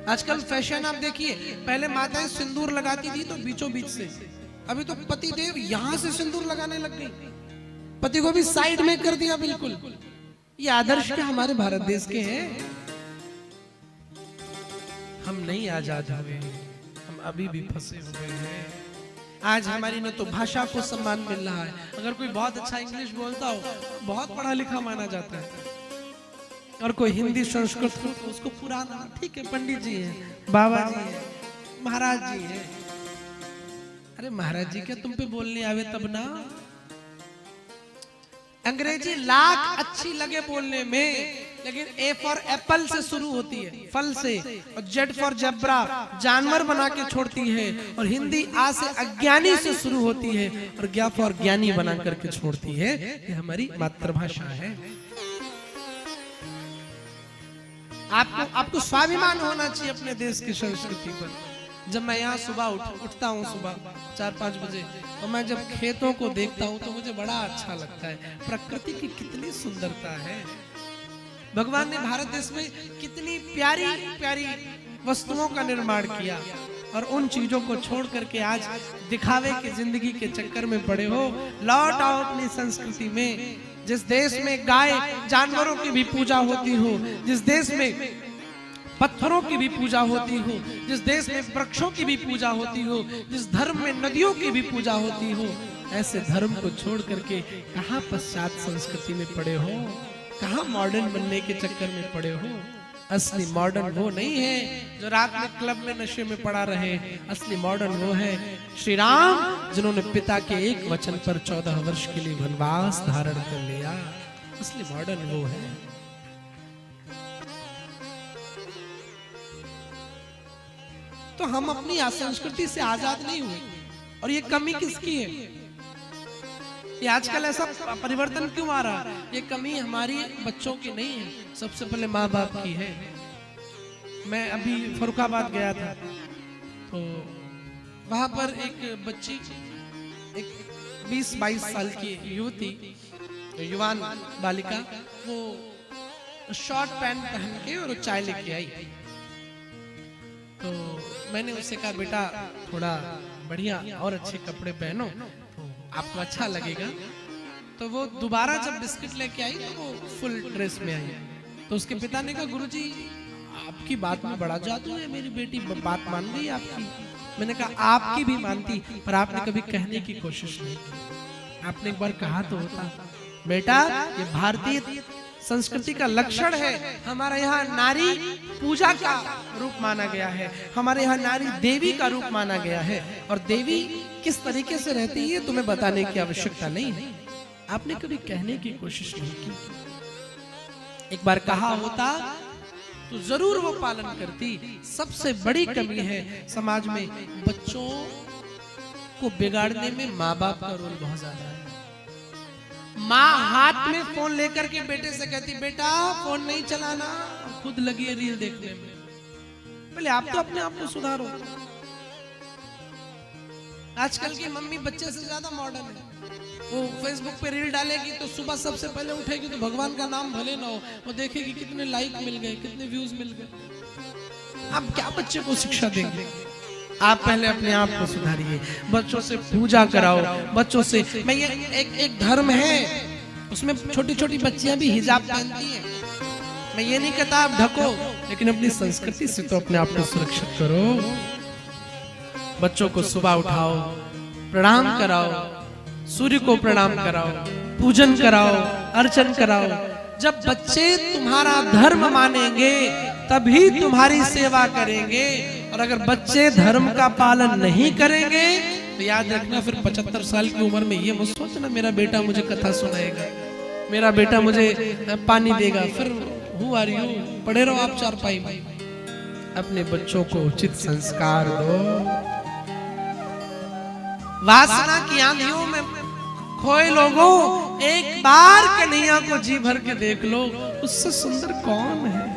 आजकल फैशन आप देखिए, पहले माताएं सिंदूर लगाती थी तो बीचों बीच से, अभी तो पति देव यहां से सिंदूर लगाने लग गई, पति को भी साइड में कर दिया बिल्कुल। ये आदर्श क्या हमारे भारत देश के हैं? हम नहीं आजाद हुए, हम अभी भी फंसे हुए हैं। आज हमारी न तो भाषा को सम्मान मिल रहा है, अगर कोई बहुत अच्छा इंग्लिश बोलता हो बहुत पढ़ा लिखा माना जाता है, और कोई हिंदी संस्कृत तो उसको पुराना, ठीक है पंडित जी है, बाबा जी है, महाराज जी है। अरे महाराज जी क्या तुम पे बोलने आवे तब ना। अंग्रेजी लाख अच्छी लगे बोलने में, लेकिन ए फॉर एप्पल से शुरू होती है, फल से, और जेड फॉर जेब्रा जानवर बना के छोड़ती है, और हिंदी आ से अज्ञानी से शुरू होती है, और ज्ञा फॉर ज्ञानी बना करके छोड़ती है। ये हमारी मातृभाषा है। आपको स्वाभिमान होना चाहिए अपने देश की संस्कृति पर। जब मैं यहाँ सुबह उठता हूँ सुबह 4-5 बजे, और मैं जब खेतों को देखता हूँ तो मुझे बड़ा अच्छा लगता है। प्रकृति की कितनी सुंदरता है, भगवान ने भारत देश में कितनी प्यारी प्यारी वस्तुओं का निर्माण किया, और उन चीजों को छोड़ करके आज दिखावे की जिंदगी के चक्कर में पड़े हो। लौट आओ अपनी संस्कृति में। जिस देश में गाय जानवरों की भी पूजा होती हो, जिस देश में पत्थरों की भी पूजा होती हो, जिस देश में वृक्षों की भी पूजा होती हो, जिस धर्म में नदियों की भी पूजा होती हो, ऐसे धर्म को छोड़ करके कहाँ पश्चात संस्कृति में पड़े हो, कहाँ मॉडर्न बनने के चक्कर में पड़े हो। असली मॉडर्न वो नहीं है जो रात में क्लब में नशे में पड़ा रहे। असली मॉडर्न वो है श्री राम, जिन्होंने पिता के एक वचन पर 14 वर्ष के लिए वनवास धारण कर लिया। असली मॉडर्न वो है। तो हम अपनी संस्कृति से आजाद नहीं हुए, और ये कमी किसकी है? ये आजकल ऐसा परिवर्तन क्यों आ रहा है? ये कमी हमारी बच्चों की नहीं है, सबसे पहले माँ बाप की है। मैं अभी फरुखाबाद गया था, तो वहां पर एक बच्ची, एक 20-22 साल की युवती, युवान बालिका, वो शॉर्ट पैंट पहन के और चाय लेके आई। तो मैंने उससे कहा बेटा थोड़ा बढ़िया और अच्छे कपड़े पहनो तो आपको अच्छा लगेगा। तो वो दोबारा जब बिस्किट लेके आई तो वो फुल ड्रेस में आई। तो उसके पिता ने कहा गुरुजी आपकी बात में बड़ा जादू है, मेरी बेटी बात मान गई आपकी। मैंने कहा आपकी भी मानती, पर आपने कभी कहने की कोशिश नहीं की। आपने एक बार कहा तो होता बेटा ये भारतीय संस्कृति का लक्षण है। हमारे यहाँ नारी पूजा का रूप माना गया है, हमारे यहाँ नारी देवी का रूप माना गया है, और देवी किस तरीके से रहती है तुम्हें बताने की आवश्यकता नहीं है। आपने कभी कहने की कोशिश नहीं की। एक बार कहा होता तो जरूर वो पालन करती। सबसे बड़ी कमी है समाज में, बच्चों को बिगाड़ने में माँ बाप का रोल बहुत ज्यादा है। माँ हाथ में फोन लेकर के बेटे से कहती बेटा फोन नहीं चलाना, खुद लगी है रील देखने में। पहले आप तो अपने आप को सुधारो। आजकल की मम्मी बच्चे से ज्यादा मॉडर्न है। वो फेसबुक पे रील डालेगी तो सुबह सबसे पहले उठेगी तो भगवान का नाम भले ना हो, वो देखेगी कितने लाइक मिल गए, कितने व्यूज मिल गए। आप क्या बच्चे को शिक्षा देंगे? आप पहले अपने आप को सुधारिए, बच्चों से पूजा कराओ, बच्चों से। मैं ये एक धर्म है उसमें छोटी छोटी बच्चियां भी हिजाब पहनती हैं। मैं ये नहीं कहता आप ढको, लेकिन अपनी संस्कृति से तो अपने आप को सुरक्षित करो। बच्चों को सुबह उठाओ, प्रणाम कराओ, सूर्य को प्रणाम कराओ, पूजन कराओ, अर्चन कराओ। जब बच्चे तुम्हारा धर्म मानेंगे तभी तुम्हारी सेवा करेंगे, और अगर बच्चे धर्म का पालन नहीं करेंगे तो याद रखना फिर 75 साल की उम्र में ये मत सोचना मेरा बेटा मुझे कथा सुनाएगा, मेरा बेटा मुझे पानी देगा। फिर हु आर यू? पढ़े रहो आप चारपाई में। अपने बच्चों को उचित संस्कार दो। वासना की आंधियों में खोए लोगों, एक बार कन्हैया को जी भर के देख लो, उससे सुंदर कौन है?